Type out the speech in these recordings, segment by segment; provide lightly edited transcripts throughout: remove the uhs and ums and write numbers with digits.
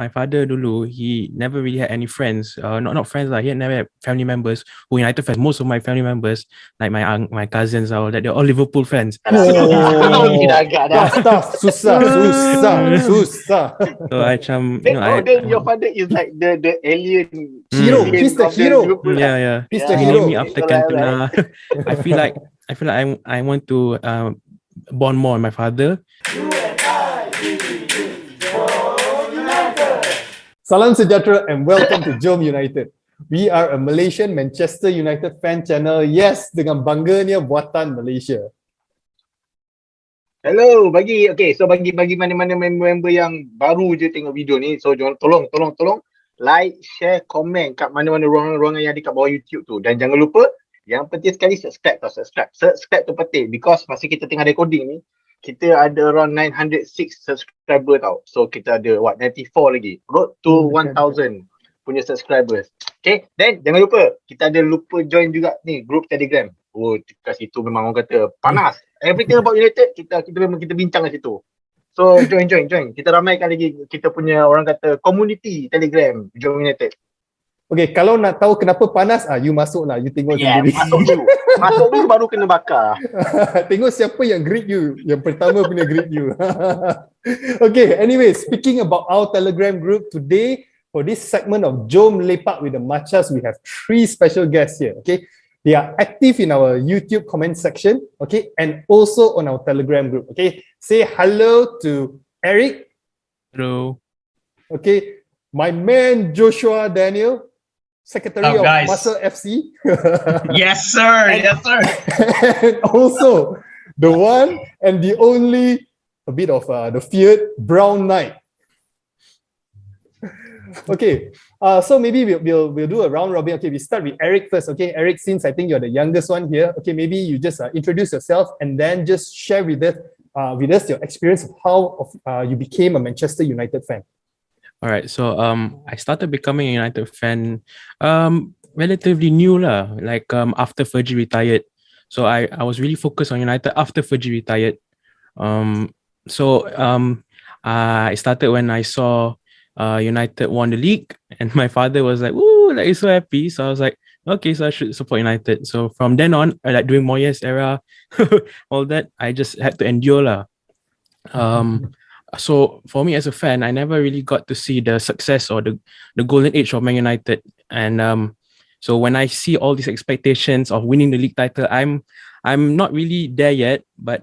my father dulu, he never really had any friends. Not friends lah. He had never had family members who United fans. Most of my family members, like my cousins, all that, they're all Liverpool fans. Susah. So I then your father is like the alien hero. He's the hero. Yeah. He's the He hero. named me after Cantona. I feel like I want to bond more with my father. Salam sejahtera and welcome to JomUnited. We are a Malaysian Manchester United fan channel. Yes, dengan bangganya Buatan Malaysia. Hello, bagi mana-mana member yang baru je tengok video ni, so tolong like, share, komen kat mana-mana ruangan yang ada kat bawah YouTube tu, dan jangan lupa yang penting sekali subscribe tu penting, because masa kita tengah recording ni kita ada around 906 subscriber tau, so kita ada 94 lagi, road to 1000 punya subscribers. Okay, then jangan lupa kita lupa join juga ni group Telegram. Oh, kat situ memang orang kata panas. Everything about United kita memang kita bincang kat situ. So join. Kita ramaikan lagi kita punya orang kata community Telegram JomUnited. Okay, kalau nak tahu kenapa panas, you masuklah, you tengok sendiri. Masuk dulu baru kena bakar. Tengok siapa yang greet you, yang pertama punya greet you. Okay, anyway, speaking about our Telegram group today, for this segment of Jom Lepak with the Machas, we have 3 special guests here. Okay, they are active in our YouTube comment section, okay, and also on our Telegram group. Okay, say hello to Eric. Hello. Okay, my man Joshua Daniel, Secretary of Muscle FC. Yes, sir. And also the one and the only, a bit of the feared Brown Knight. Okay, so maybe we'll do a round robin. Okay, we start with Eric first. Okay, Eric, since I think you're the youngest one here, okay, maybe you just introduce yourself and then just share with us your experience of how you became a Manchester United fan. All right, so I started becoming a United fan relatively new lah, like after Fergie retired. So I was really focused on United after Fergie retired. I started when I saw United won the league, and my father was like, "Ooh, like he's so happy." So I was like, "Okay, so I should support United." So from then on, like during Moyes era, all that, I just had to endure lah. So for me as a fan, I never really got to see the success or the golden age of Man United, and so when I see all these expectations of winning the league title, I'm not really there yet, but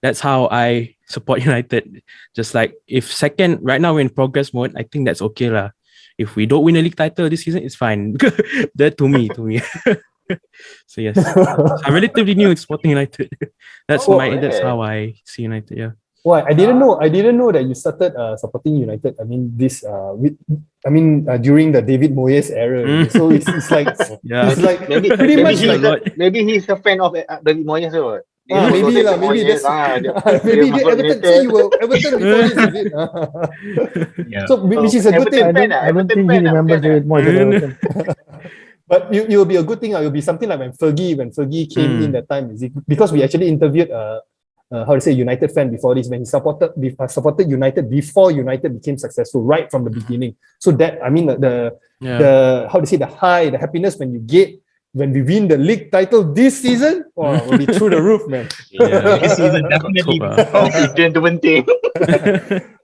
that's how I support United. Just like if second, right now we're in progress mode, I think that's okay lah. If we don't win a league title this season, it's fine. That to me. So yes, I'm relatively new in supporting United. That's how I see United. Yeah. Well, I didn't know that you started supporting United. I mean, during the David Moyes era. So it's like, it's like maybe he's a fan of David Moyes or what? Maybe that's maybe Everton. Say you were Everton before this, is it? So which is a good thing. I don't think he remembers David Moyes than Everton. But it will be a good thing. It will be something like when Fergie came in that time. Is it because we actually interviewed United fan before this, when he supported United before United became successful right from the beginning. So that, I mean, the happiness when you get when we win the league title this season, will be through the roof, man. Yeah, this season definitely.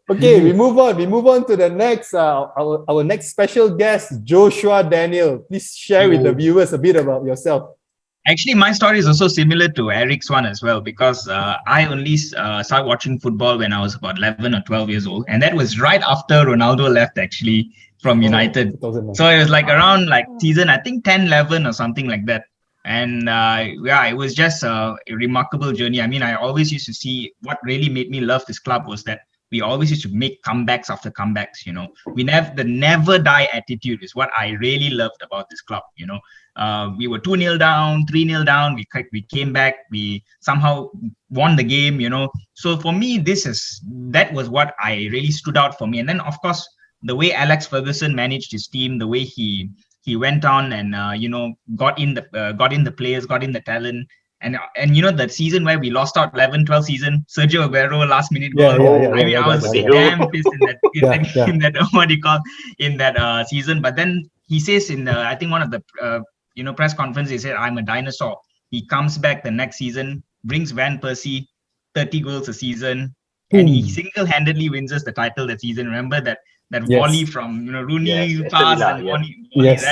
Okay, we move on to the next our next special guest, Joshua Daniel. Please share with the viewers a bit about yourself. Actually, my story is also similar to Eric's one as well, because I only started watching football when I was about 11 or 12 years old, and that was right after Ronaldo left actually from United. So it was like around like season, I think 10-11 or something like that. And it was just a remarkable journey. I mean, I always used to see what really made me love this club was that we always used to make comebacks after comebacks, you know. The never die attitude is what I really loved about this club, you know. We were 2-0 down, 3-0 down, we came back, we somehow won the game, you know. So for me, that was what I really stood out for me. And then of course, the way Alex Ferguson managed his team, the way he went on and got in the players, got in the talent, And you know that season where we lost out 11-12 season, Sergio Aguero last minute goal. I was damn pissed in that in that what do you call in that season. But then he says in I think one of the press conference, he said, "I'm a dinosaur." He comes back the next season, brings Van Persie 30 goals a season, and he single-handedly wins us the title that season. Remember that volley from Rooney pass and volley. Yes.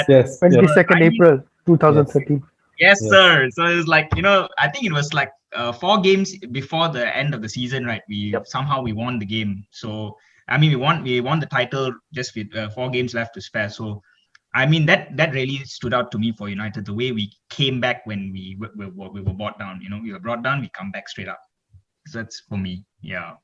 22nd April 2013. Yes, sir. So it was like, I think it was like 4 games before the end of the season, right? Somehow we won the game. So I mean, we won the title just with 4 games left to spare. So I mean, that really stood out to me for United, the way we came back when we were brought down. We were brought down, we come back straight up. So that's for me. Yeah.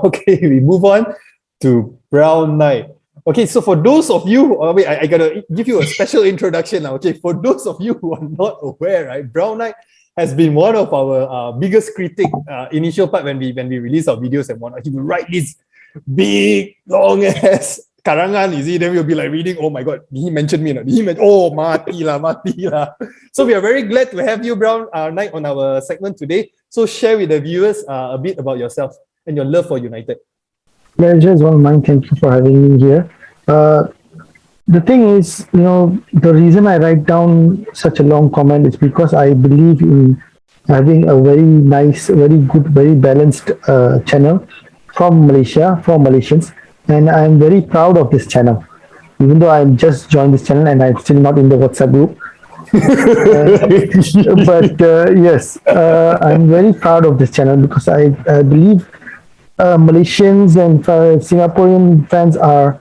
Okay, we move on to Brown Knight. Okay, so for those of you, I gotta give you a special introduction now. Okay, for those of you who are not aware, right, Brown Knight has been one of our biggest critic. Initial part when we release our videos and whatnot, he will write this big long ass karangan, you see, then we'll be like reading, oh my god, did he mention me or not? Did he mention, oh mati lah. So we are very glad to have you, Brown Knight, on our segment today. So share with the viewers a bit about yourself and your love for United. Pleasure is all mine. Thank you for having me here. The thing is, the reason I write down such a long comment is because I believe in having a very nice, very good, very balanced channel from Malaysia, for Malaysians. And I'm very proud of this channel. Even though I just joined this channel and I'm still not in the WhatsApp group. But yes, I'm very proud of this channel because I believe Malaysians and Singaporean fans are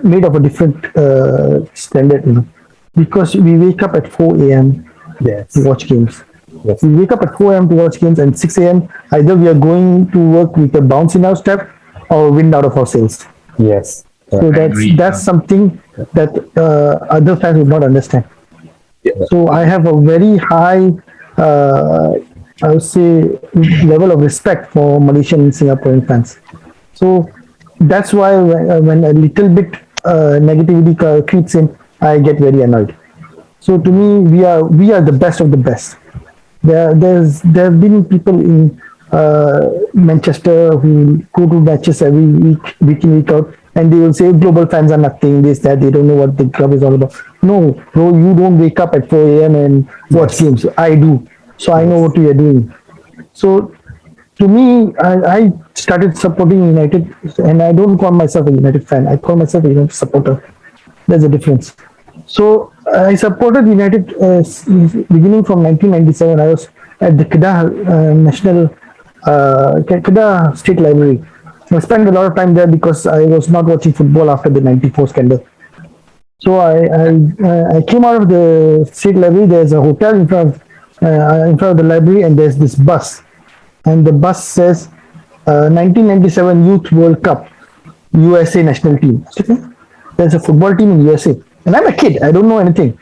made of a different standard, because we wake up at 4 a.m. to watch games. Yes. We wake up at 4 a.m. to watch games, and 6 a.m. either we are going to work with a bounce in our step or wind out of our sails. Yes. So that's something that other fans would not understand. Yeah. So I have a very high I would say level of respect for Malaysian and Singaporean fans. So that's why when a little bit negativity creeps in, I get very annoyed. So to me, we are the best of the best. There have been people in Manchester who go to matches every week in, week out, and they will say global fans are nothing, this, that, they don't know what the club is all about. No, bro, you don't wake up at 4 a.m. and watch games. I do. So I know what we are doing. So to me, I started supporting United, and I don't call myself a United fan. I call myself a United supporter. There's a difference. So I supported United beginning from 1997. I was at the Kedah Kedah State Library. I spent a lot of time there because I was not watching football after the 94 scandal. So I came out of the State Library. There's a hotel in front of the library, and there's this bus, and the bus says 1997 Youth World Cup USA national team. There's a football team in USA, and I'm a kid, I don't know anything.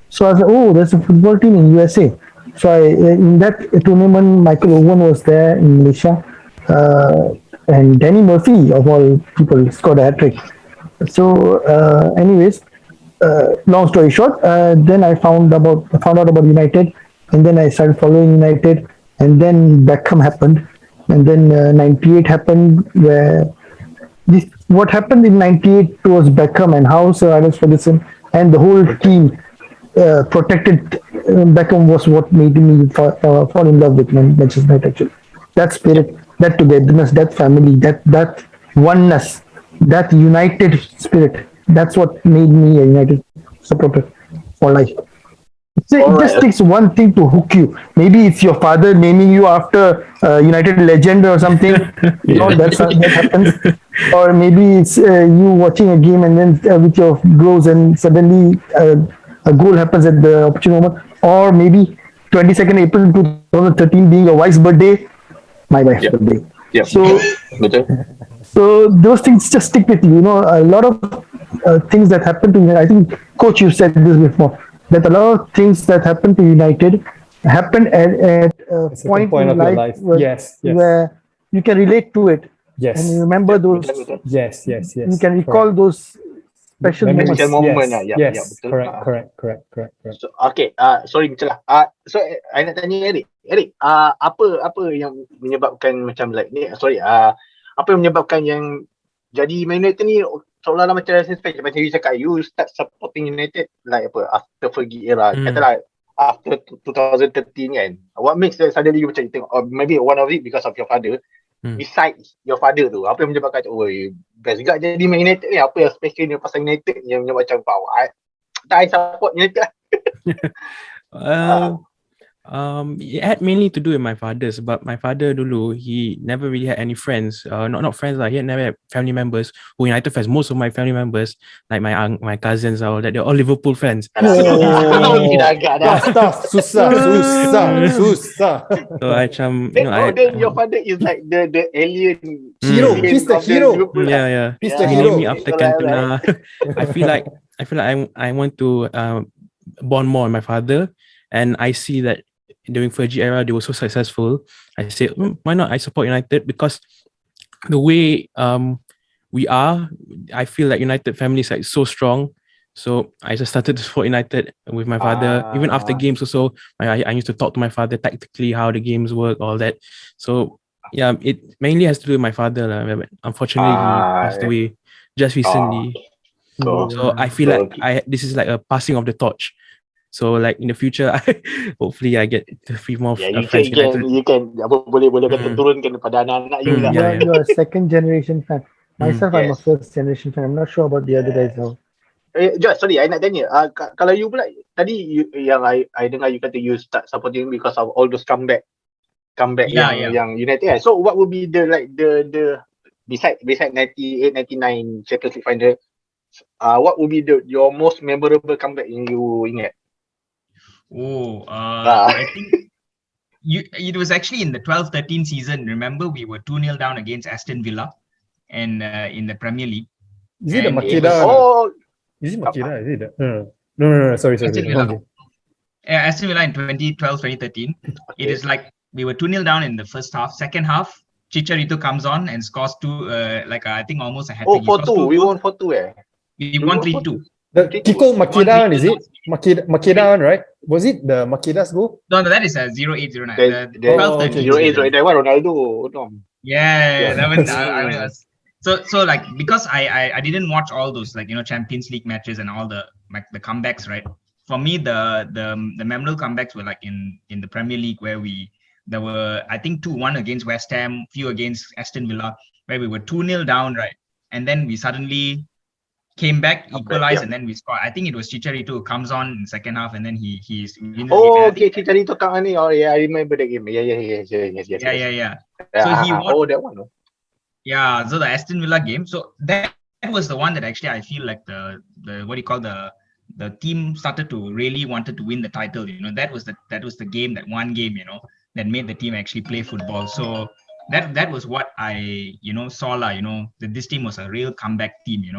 So I said, oh, there's a football team in USA. So in that tournament, Michael Owen was there in Malaysia, and Danny Murphy of all people scored a hat-trick. So anyways, long story short, then I found out about United. And then I started following United, and then Beckham happened, and then 98 happened, where what happened in 98 was Beckham and how Sir Alex Ferguson and the whole team protected Beckham was what made me fall in love with Manchester United. Actually, that spirit, that togetherness, that family, that oneness, that united spirit, that's what made me a United supporter for life. So it just takes one thing to hook you. Maybe it's your father naming you after United legend or something. That happens. Or maybe it's you watching a game and then with your bros, and suddenly a goal happens at the opportune moment. Or maybe 22nd April 2013 being your wife's birthday, my wife's birthday. Yeah. So those things just stick with you. A lot of things that happen to me. I think, Coach, you said this before, that a lot of things that happened to United happened at a point in life where you can relate to it. Yes. And you remember those. Yes. You can recall those special Memories. moments. Special moment lah. Yes, Ya, betul. correct. So, okay, sorry Michael lah. So I nak tanya Eric. Eric, apa yang menyebabkan macam like ni? Sorry, apa yang menyebabkan yang jadi Man United ni seolah-olah macam macam you cakap, you start supporting United like apa after Fergie era. Katalah after 2013 kan. What makes that suddenly you macam tengok, or maybe one of it because of your father. Besides your father tu, apa yang menyebabkan oh best juga jadi Man United ni? Apa yang special ni pasal United yang menyebabkan wow, I support United lah. It had mainly to do with my father. Sebab my father dulu, he never really had any friends. Not friends lah. He had never had family members who United fans. Most of my family members, like my cousins, all that, they're all Liverpool fans. Susah. So macam, Then your father is like the alien hero. He's the hero. Yeah. He's the He hero. named me after Cantona. I feel like I want to bond more with my father, and I see that during Fergie era they were so successful. I said, why not I support United, because the way we are, I feel like United family is like so strong. So I just started to support United with my father. Even after games also, I used to talk to my father tactically how the games work, all that. So yeah, it mainly has to do with my father lah. Unfortunately, he passed away just recently. So I feel like this is like a passing of the torch. So like in the future, hopefully I get to be more friends. You can boleh kata turunkan pada anak-anak you lah. You're a second generation fan. Myself, I'm a first generation fan. I'm not sure about the other guys now. Josh, sorry, I nak tanya. Kalau you pula tadi yang I dengar you kata you start supporting because of all those comeback yang United kan. So what would be the beside 98, 99 Champions League final, what would be your most memorable comeback yang you ingat? I think it was actually in the 12-13 season. Remember, we were 2-0 down against Aston Villa and in the Premier League. Is it the Makeda? Is it Makeda? Is it? No. Sorry. Aston Villa. Aston Villa in 2012-2013. It is like we were 2-0 down in the first half. Second half, Chicharito comes on and scores two, I think almost a hat-trick. 4-2. We won 4-2 We won 3-2. The Kiko Makeda, is it? Makeda, right? Was it the Makeda's goal? No, that is a 0809. The 0809. That one Ronaldo. Yeah, that was. I was so like, because I didn't watch all those Champions League matches and all the comebacks, right? For me, the memorable comebacks were like in the Premier League, where there were, I think, 2-1 against West Ham, few against Aston Villa, where we were 2-0 down, right? And then we suddenly came back, equalized, and then we scored. I think it was Chicharito who comes on in the second half, and then he wins the game. Okay, Chicharito come on. Oh yeah, I remember the game. Yes. Yeah. So he won. That one. Yeah, so the Aston Villa game. So that was the one that actually I feel like the what do you call the team started to really wanted to win the title. That was the game, that one game, that made the team actually play football. So that was what I saw lah. That this team was a real comeback team.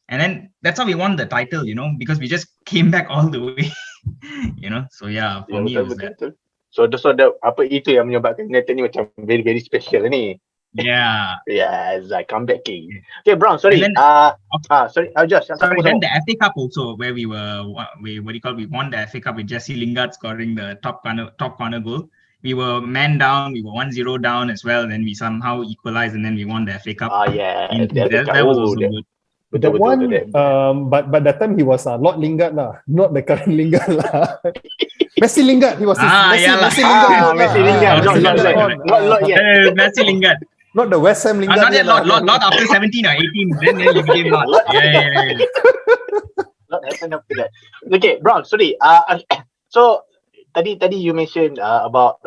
And then that's how we won the title, because we just came back all the way, So yeah, for me it was that. So apa itu yang menyebabkan United ni macam very very special ni. Yeah. Yeah, it's like comeback king. Okay, Brown, sorry. Then, sorry, Josh. Sorry, then the FA Cup also, where we won the FA Cup with Jesse Lingard scoring the top corner goal. We were man down, we were 1-0 down as well. Then we somehow equalized, and then we won the FA Cup. That was also good. The one, but that time he was Lord Lingard lah, not the current Lingard lah. Messi Lingard, he was Messi Lingard. Messi Lingard, not Lord yet. Messi Lingard. Not the West Ham Lingard. Not yet Lord after 17 or 18, then you became Lord. Yeah. Not happened after that. Okay, Brown, sorry. So tadi you mentioned about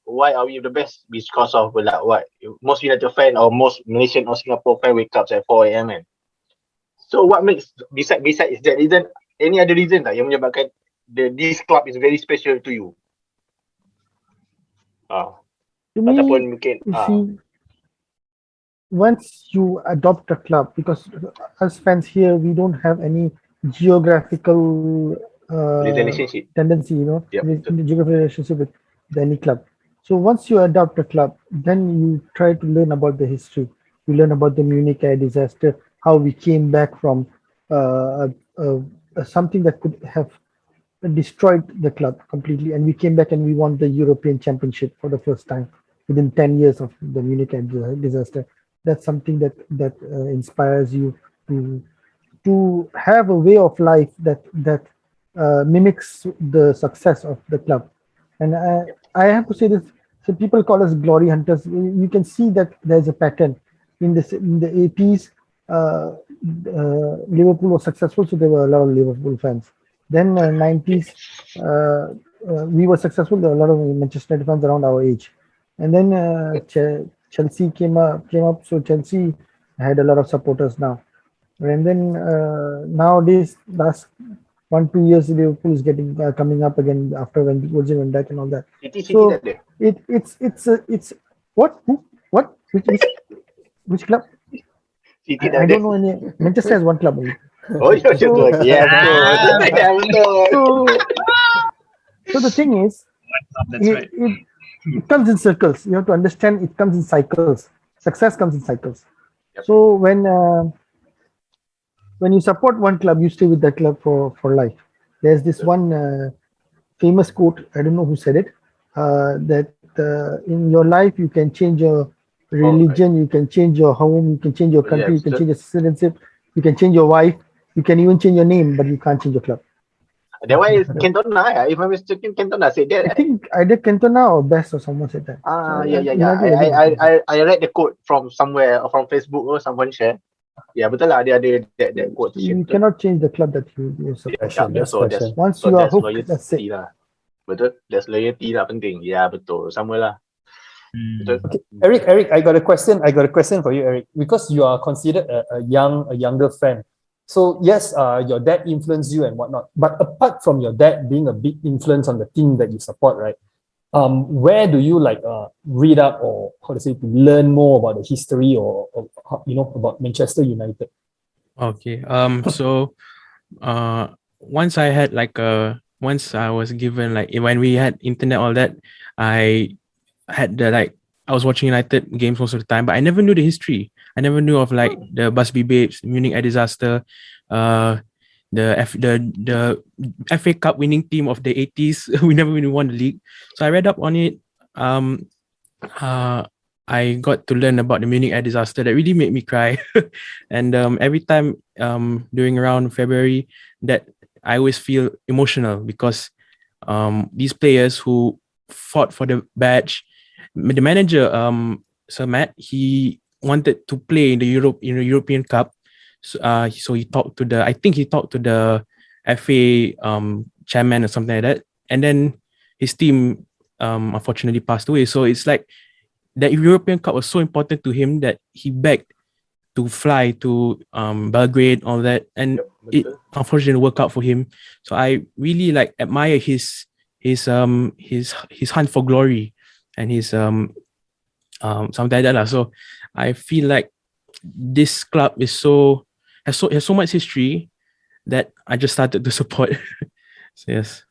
why are we the best, because of what most United fan or most Malaysian or Singapore fan wake up at 4 a.m. So what makes beside is that reason, any other reason tak yang menyebabkan this club is very special to you? Ataupun mungkin see, once you adopt a club, because as fans here we don't have any geographical relationship tendency, geographical relationship with any club. So once you adopt a club, then you try to learn about the history. You learn about the Munich air disaster, how we came back from something that could have destroyed the club completely. And we came back and we won the European Championship for the first time within 10 years of the Munich disaster. That's something that inspires you to have a way of life that mimics the success of the club. And I have to say this: so people call us glory hunters. You can see that there's a pattern in the 80s. Liverpool was successful, so there were a lot of Liverpool fans. Then 90s, we were successful. There were a lot of Manchester United fans around our age. And then Chelsea came up, so Chelsea had a lot of supporters now. And then nowadays, last 1-2 years, Liverpool is getting coming up again after when Virgil went back and all that. So it's what which club? I don't know any. Manchester has one club only. Oh, yeah, So the thing is, That's right. it comes in circles. You have to understand it comes in cycles. Success comes in cycles. Yep. So when you support one club, you stay with that club for life. There's this one famous quote, I don't know who said it, that in your life you can change your religion, you can change your home, you can change your country, you can change your citizenship, you can change your wife, you can even change your name, but you can't change your club. That one is Cantona. If I'm mistaken, Cantona said that. I think either Cantona or Best or someone said that. I read the quote from somewhere or from Facebook or someone share. Yeah, betul lah. Dia ada that quote. You cannot change the club that you support. Once you are hooked, that's it. Lah. Betul. That's loyalty lah penting. Ya, betul. Sama lah. Okay. Eric, I got a question for you, Eric, because you are considered a younger fan. So yes, your dad influenced you and whatnot. But apart from your dad being a big influence on the team that you support, right? Where do you read up or how to say to learn more about the history or about Manchester United? Okay. So once I had once I was given when we had internet, all that, I had I was watching United games most of the time, but I never knew the history. I never knew of the Busby Babes, Munich disaster, the FA Cup winning team of the 80s. We never really won the league. So I read up on it. I got to learn about the Munich disaster that really made me cry. And every time during around February, that I always feel emotional because these players who fought for the badge, the manager, Sir Matt, he wanted to play in the European Cup. So he talked to the FA chairman or something like that, and then his team unfortunately passed away. So it's like the European Cup was so important to him that he begged to fly to Belgrade, all that, and it unfortunately didn't work out for him. So I really admire his hunt for glory and his something like that. So I feel like this club has so much history that I just started to support. So yes.